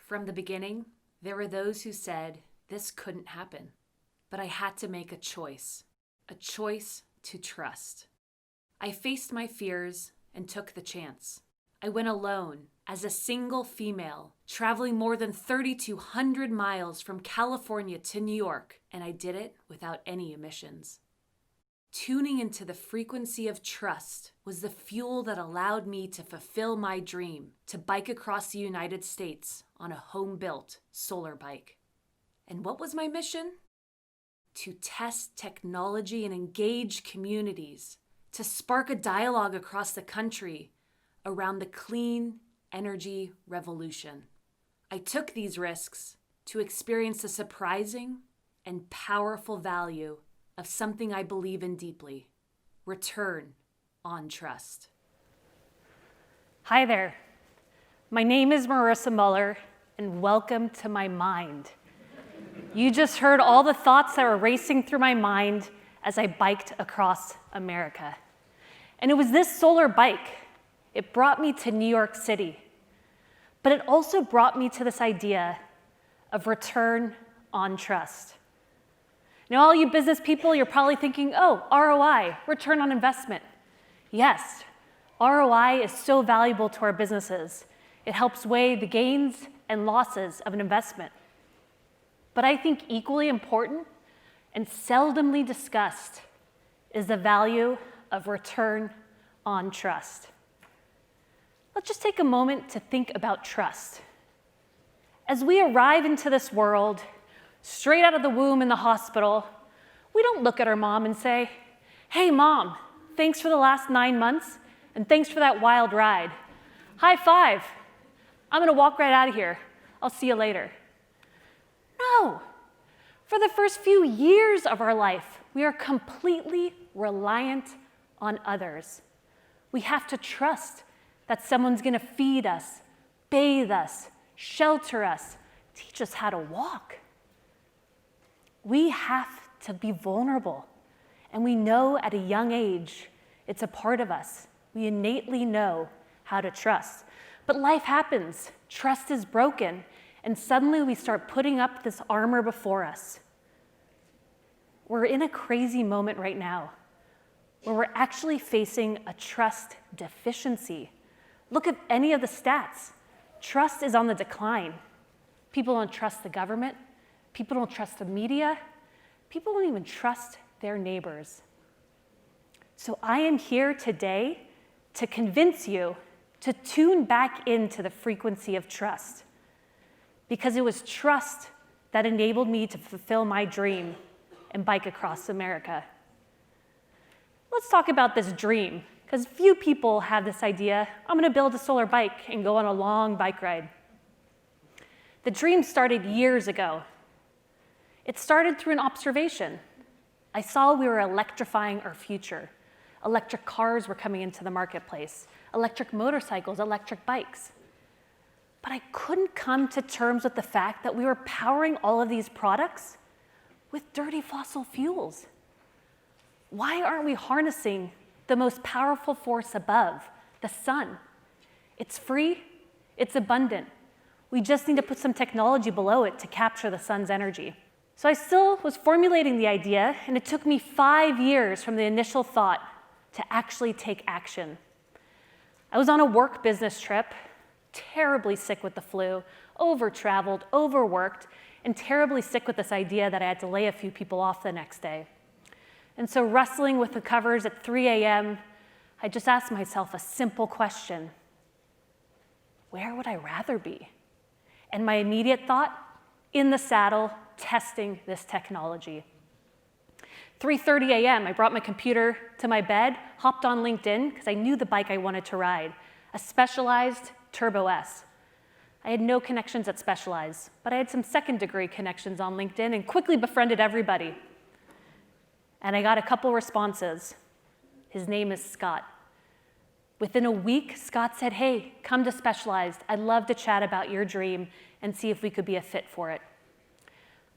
From the beginning, there were those who said this couldn't happen, but I had to make a choice to trust. I faced my fears and took the chance. I went alone as a single female, traveling more than 3,200 miles from California to New York, and I did it without any emissions. Tuning into the frequency of trust was the fuel that allowed me to fulfill my dream to bike across the United States on a home-built solar bike. And what was my mission? To test technology and engage communities, to spark a dialogue across the country around the clean energy revolution. I took these risks to experience the surprising and powerful value of something I believe in deeply: return on trust. Hi there. My name is Marissa Muller, and welcome to my mind. You just heard all the thoughts that were racing through my mind as I biked across America. And it was this solar bike. It brought me to New York City. But it also brought me to this idea of return on trust. Now, all you business people, you're probably thinking, oh, ROI, return on investment. Yes, ROI is so valuable to our businesses. It helps weigh the gains and losses of an investment. But I think equally important and seldomly discussed is the value of return on trust. Let's just take a moment to think about trust. As we arrive into this world, straight out of the womb in the hospital, we don't look at our mom and say, hey mom, thanks for the last 9 months and thanks for that wild ride. High five. I'm gonna walk right out of here. I'll see you later. No. For the first few years of our life, we are completely reliant on others. We have to trust that someone's gonna feed us, bathe us, shelter us, teach us how to walk. We have to be vulnerable, and we know at a young age it's a part of us. We innately know how to trust. But life happens, trust is broken, and suddenly we start putting up this armor before us. We're in a crazy moment right now where we're actually facing a trust deficiency. Look at any of the stats. Trust is on the decline. People don't trust the government. People don't trust the media. People don't even trust their neighbors. So I am here today to convince you to tune back into the frequency of trust, because it was trust that enabled me to fulfill my dream and bike across America. Let's talk about this dream, because few people have this idea, I'm gonna build a solar bike and go on a long bike ride. The dream started years ago. It started through an observation. I saw we were electrifying our future. Electric cars were coming into the marketplace, electric motorcycles, electric bikes. But I couldn't come to terms with the fact that we were powering all of these products with dirty fossil fuels. Why aren't we harnessing the most powerful force above, the sun? It's free, it's abundant. We just need to put some technology below it to capture the sun's energy. So I still was formulating the idea, and it took me 5 years from the initial thought to actually take action. I was on a work business trip, terribly sick with the flu, over-traveled, overworked, and terribly sick with this idea that I had to lay a few people off the next day. And so wrestling with the covers at 3 a.m., I just asked myself a simple question: where would I rather be? And my immediate thought, in the saddle, testing this technology. 3:30 a.m., I brought my computer to my bed, hopped on LinkedIn, because I knew the bike I wanted to ride, a Specialized Turbo S. I had no connections at Specialized, but I had some second-degree connections on LinkedIn and quickly befriended everybody. And I got a couple responses. His name is Scott. Within a week, Scott said, hey, come to Specialized. I'd love to chat about your dream and see if we could be a fit for it.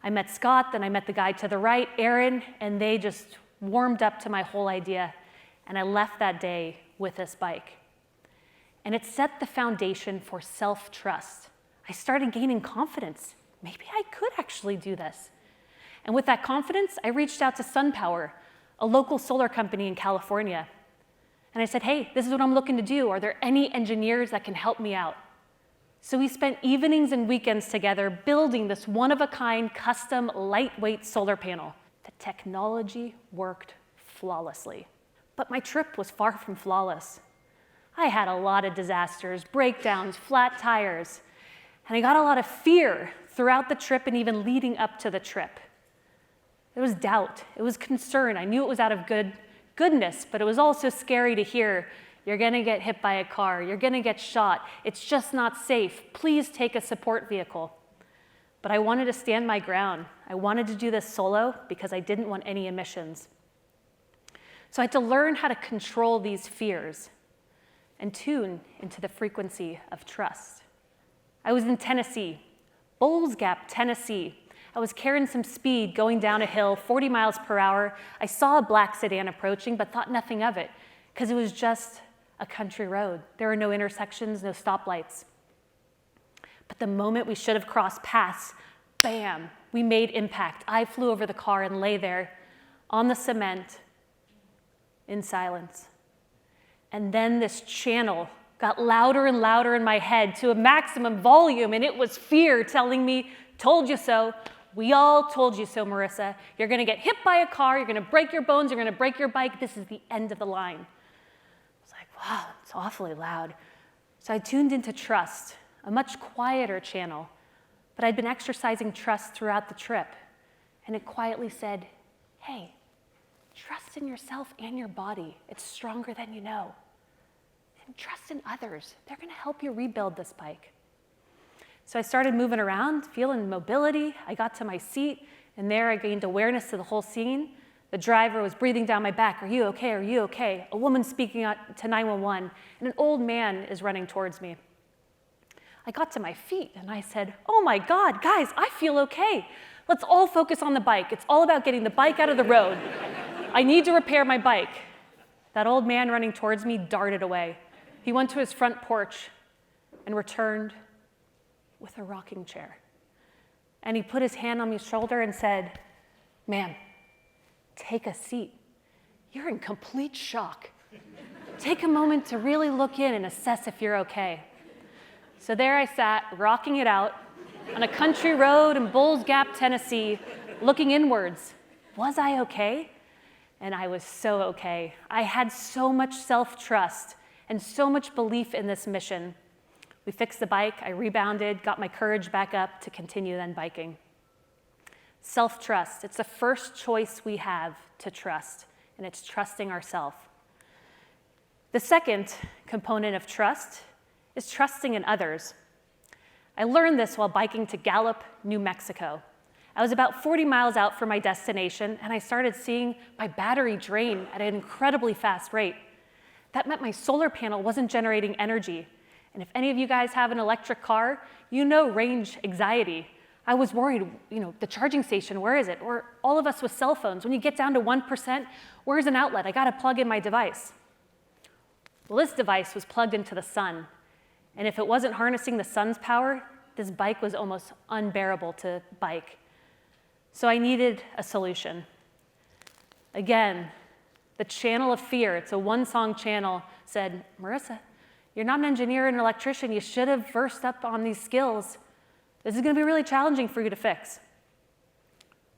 I met Scott, then I met the guy to the right, Aaron, and they just warmed up to my whole idea. And I left that day with this bike. And it set the foundation for self-trust. I started gaining confidence. Maybe I could actually do this. And with that confidence, I reached out to SunPower, a local solar company in California. And I said, hey, this is what I'm looking to do. Are there any engineers that can help me out? So we spent evenings and weekends together building this one-of-a-kind, custom, lightweight solar panel. The technology worked flawlessly. But my trip was far from flawless. I had a lot of disasters, breakdowns, flat tires, and I got a lot of fear throughout the trip and even leading up to the trip. It was doubt, it was concern. I knew it was out of goodness, but it was also scary to hear, you're gonna get hit by a car, you're gonna get shot, it's just not safe, please take a support vehicle. But I wanted to stand my ground. I wanted to do this solo because I didn't want any emissions. So I had to learn how to control these fears and tune into the frequency of trust. I was in Tennessee, Bowles Gap, Tennessee. I was carrying some speed going down a hill, 40 miles per hour. I saw a black sedan approaching, but thought nothing of it, because it was just a country road. There were no intersections, no stoplights. But the moment we should have crossed paths, bam, we made impact. I flew over the car and lay there on the cement in silence. And then this channel got louder and louder in my head to a maximum volume, and it was fear telling me, told you so. We all told you so, Marissa. You're gonna get hit by a car, you're gonna break your bones, you're gonna break your bike. This is the end of the line. I was like, wow, it's awfully loud. So I tuned into trust, a much quieter channel, but I'd been exercising trust throughout the trip. And it quietly said, hey, trust in yourself and your body. It's stronger than you know. And trust in others. They're gonna help you rebuild this bike. So I started moving around, feeling mobility. I got to my seat, and there I gained awareness to the whole scene. The driver was breathing down my back, are you okay, are you okay? A woman speaking out to 911, and an old man is running towards me. I got to my feet, and I said, oh my God, guys, I feel okay. Let's all focus on the bike. It's all about getting the bike out of the road. I need to repair my bike. That old man running towards me darted away. He went to his front porch and returned with a rocking chair. And he put his hand on my shoulder and said, ma'am, take a seat. You're in complete shock. Take a moment to really look in and assess if you're okay. So there I sat, rocking it out on a country road in Bowles Gap, Tennessee, looking inwards. Was I okay? And I was so okay. I had so much self-trust and so much belief in this mission. We fixed the bike, I rebounded, got my courage back up to continue then biking. Self-trust, it's the first choice we have to trust, and it's trusting ourselves. The second component of trust is trusting in others. I learned this while biking to Gallup, New Mexico. I was about 40 miles out from my destination, and I started seeing my battery drain at an incredibly fast rate. That meant my solar panel wasn't generating energy. And if any of you guys have an electric car, you know range anxiety. I was worried, the charging station, where is it? Or all of us with cell phones, when you get down to 1%, where's an outlet? I gotta plug in my device. Well, this device was plugged into the sun. And if it wasn't harnessing the sun's power, this bike was almost unbearable to bike. So I needed a solution. Again, the channel of fear, it's a one-song channel, said, Marissa, you're not an engineer and an electrician. You should have versed up on these skills. This is going to be really challenging for you to fix.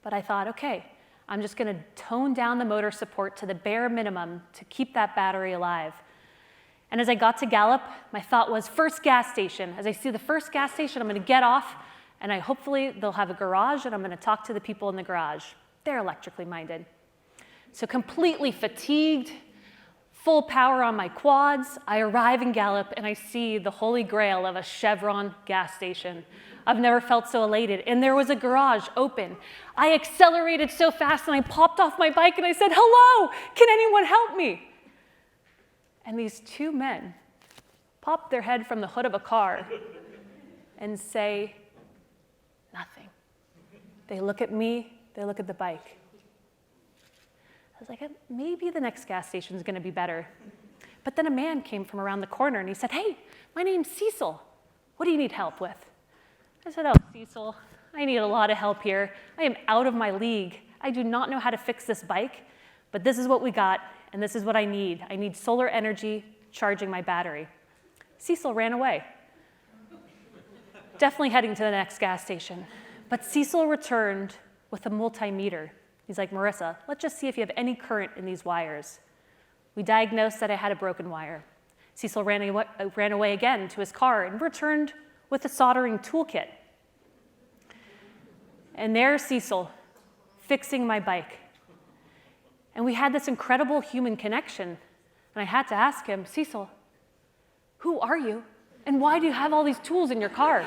But I thought, okay, I'm just going to tone down the motor support to the bare minimum to keep that battery alive. And as I got to Gallup, my thought was first gas station. As I see the first gas station, I'm going to get off, and hopefully they'll have a garage, and I'm going to talk to the people in the garage. They're electrically minded. So completely fatigued, full power on my quads, I arrive in Gallup and I see the holy grail of a Chevron gas station. I've never felt so elated. And there was a garage open. I accelerated so fast and I popped off my bike and I said, hello, can anyone help me? And these two men pop their head from the hood of a car and say nothing. They look at me, they look at the bike. I was like, maybe the next gas station is going to be better. But then a man came from around the corner and he said, hey, my name's Cecil. What do you need help with? I said, oh, Cecil, I need a lot of help here. I am out of my league. I do not know how to fix this bike, but this is what we got, and this is what I need. I need solar energy charging my battery. Cecil ran away. Definitely heading to the next gas station. But Cecil returned with a multimeter. He's like, Marissa, let's just see if you have any current in these wires. We diagnosed that I had a broken wire. Cecil ran away again to his car and returned with a soldering toolkit. And there's Cecil fixing my bike. And we had this incredible human connection. And I had to ask him, Cecil, who are you? And why do you have all these tools in your car?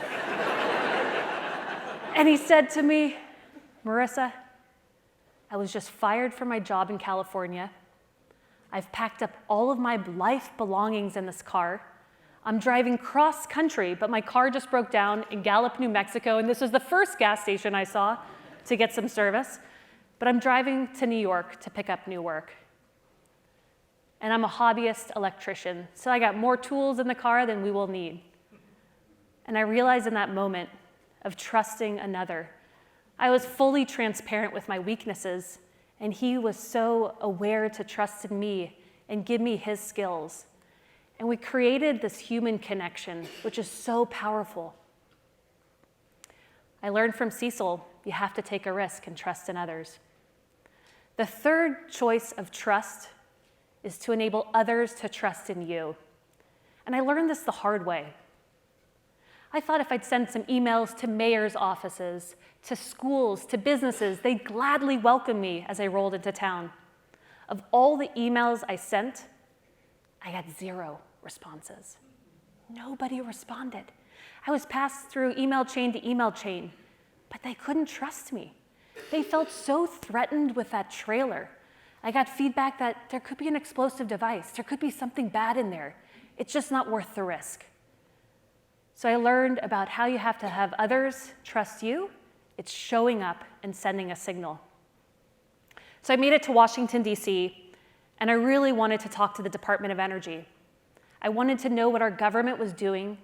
And he said to me, Marissa, I was just fired from my job in California. I've packed up all of my life belongings in this car. I'm driving cross country, but my car just broke down in Gallup, New Mexico, and this was the first gas station I saw to get some service. But I'm driving to New York to pick up new work. And I'm a hobbyist electrician, so I got more tools in the car than we will need. And I realized in that moment of trusting another, I was fully transparent with my weaknesses, and he was so aware to trust in me and give me his skills. And we created this human connection, which is so powerful. I learned from Cecil, you have to take a risk and trust in others. The third choice of trust is to enable others to trust in you. And I learned this the hard way. I thought if I'd send some emails to mayors' offices, to schools, to businesses, they'd gladly welcome me as I rolled into town. Of all the emails I sent, I got 0 responses. Nobody responded. I was passed through email chain to email chain, but they couldn't trust me. They felt so threatened with that trailer. I got feedback that there could be an explosive device. There could be something bad in there. It's just not worth the risk. So I learned about how you have to have others trust you. It's showing up and sending a signal. So I made it to Washington, D.C., and I really wanted to talk to the Department of Energy. I wanted to know what our government was doing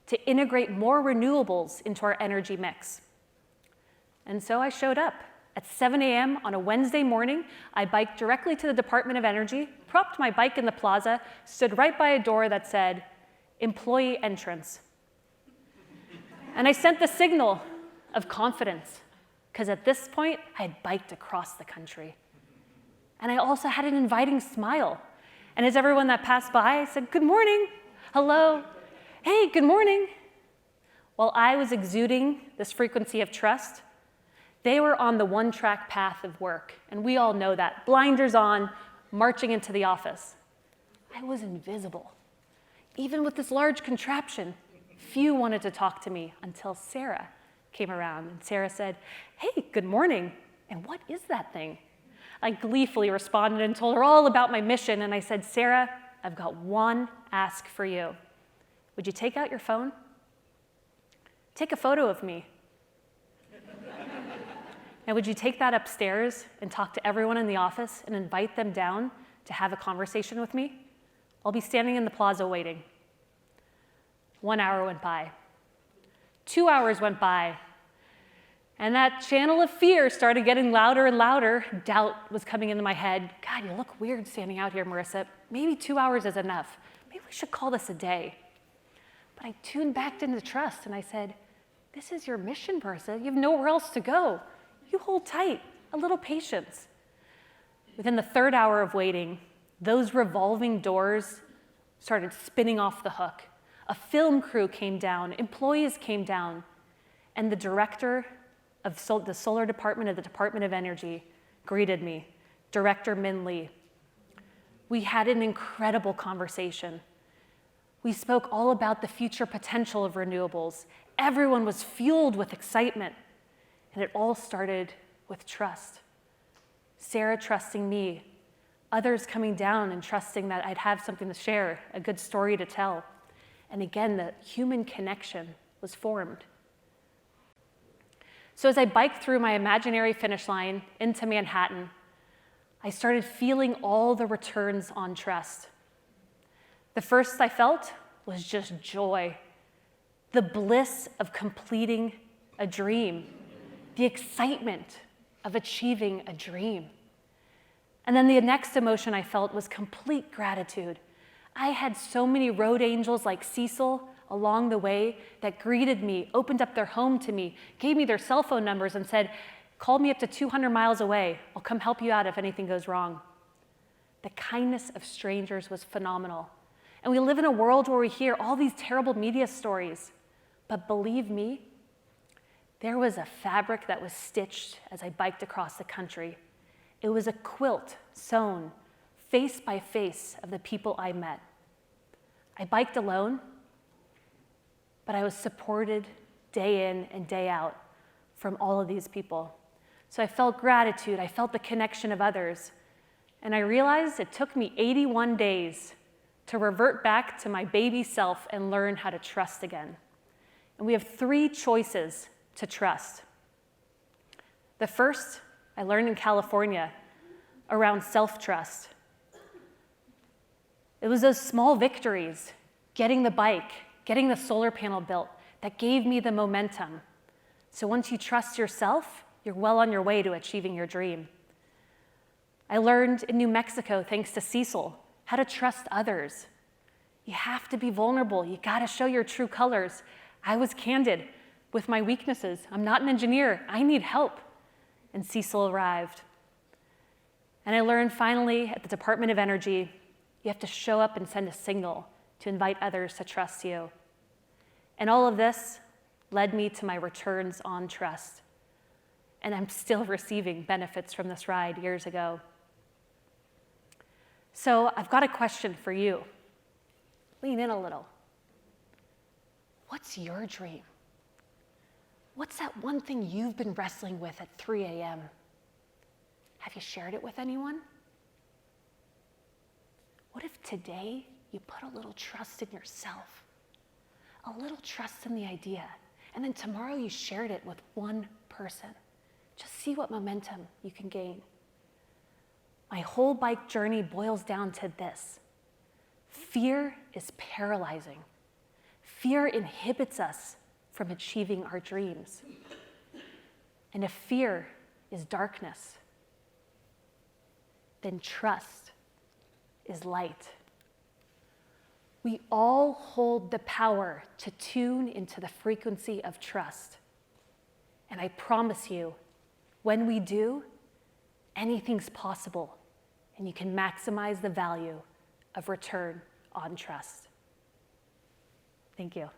to integrate more renewables into our energy mix. And so I showed up. At 7 a.m. on a Wednesday morning, I biked directly to the Department of Energy, propped my bike in the plaza, stood right by a door that said, employee entrance. And I sent the signal of confidence, because at this point, I had biked across the country. And I also had an inviting smile. And as everyone that passed by, I said, good morning, hello, hey, good morning. While I was exuding this frequency of trust, they were on the one-track path of work, and we all know that. Blinders on, marching into the office. I was invisible. Even with this large contraption, few wanted to talk to me until Sarah came around, and Sarah said, hey, good morning, and what is that thing? I gleefully responded and told her all about my mission, and I said, Sarah, I've got one ask for you. Would you take out your phone? Take a photo of me. Now, would you take that upstairs and talk to everyone in the office and invite them down to have a conversation with me? I'll be standing in the plaza waiting. 1 hour went by. 2 hours went by. And that channel of fear started getting louder and louder. Doubt was coming into my head. God, you look weird standing out here, Marissa. Maybe 2 hours is enough. Maybe we should call this a day. But I tuned back into trust and I said, this is your mission, Marissa. You have nowhere else to go. You hold tight, a little patience. Within the 3rd hour of waiting, those revolving doors started spinning off the hook. A film crew came down, employees came down, and the director of the solar department of the Department of Energy greeted me, Director Min Lee. We had an incredible conversation. We spoke all about the future potential of renewables. Everyone was fueled with excitement. And it all started with trust. Sarah trusting me, others coming down and trusting that I'd have something to share, a good story to tell. And again, the human connection was formed. So as I biked through my imaginary finish line into Manhattan, I started feeling all the returns on trust. The first I felt was just joy, the bliss of completing a dream, the excitement of achieving a dream. And then the next emotion I felt was complete gratitude. I had so many road angels like Cecil along the way that greeted me, opened up their home to me, gave me their cell phone numbers and said, call me up to 200 miles away. I'll come help you out if anything goes wrong. The kindness of strangers was phenomenal. And we live in a world where we hear all these terrible media stories. But believe me, there was a fabric that was stitched as I biked across the country. It was a quilt sewn face by face of the people I met. I biked alone, but I was supported day in and day out from all of these people. So I felt gratitude, I felt the connection of others, and I realized it took me 81 days to revert back to my baby self and learn how to trust again. And we have 3 choices to trust. The first, I learned in California around self-trust. It was those small victories, getting the bike, getting the solar panel built, that gave me the momentum. So once you trust yourself, you're well on your way to achieving your dream. I learned in New Mexico, thanks to Cecil, how to trust others. You have to be vulnerable. You got to show your true colors. I was candid with my weaknesses. I'm not an engineer. I need help. And Cecil arrived. And I learned finally at the Department of Energy, you have to show up and send a signal to invite others to trust you. And all of this led me to my returns on trust. And I'm still receiving benefits from this ride years ago. So I've got a question for you. Lean in a little. What's your dream? What's that one thing you've been wrestling with at 3 a.m.? Have you shared it with anyone? What if today you put a little trust in yourself, a little trust in the idea, and then tomorrow you shared it with one person? Just see what momentum you can gain. My whole bike journey boils down to this. Fear is paralyzing. Fear inhibits us from achieving our dreams. And if fear is darkness, then trust is light. We all hold the power to tune into the frequency of trust. And I promise you, when we do, anything's possible, and you can maximize the value of return on trust. Thank you.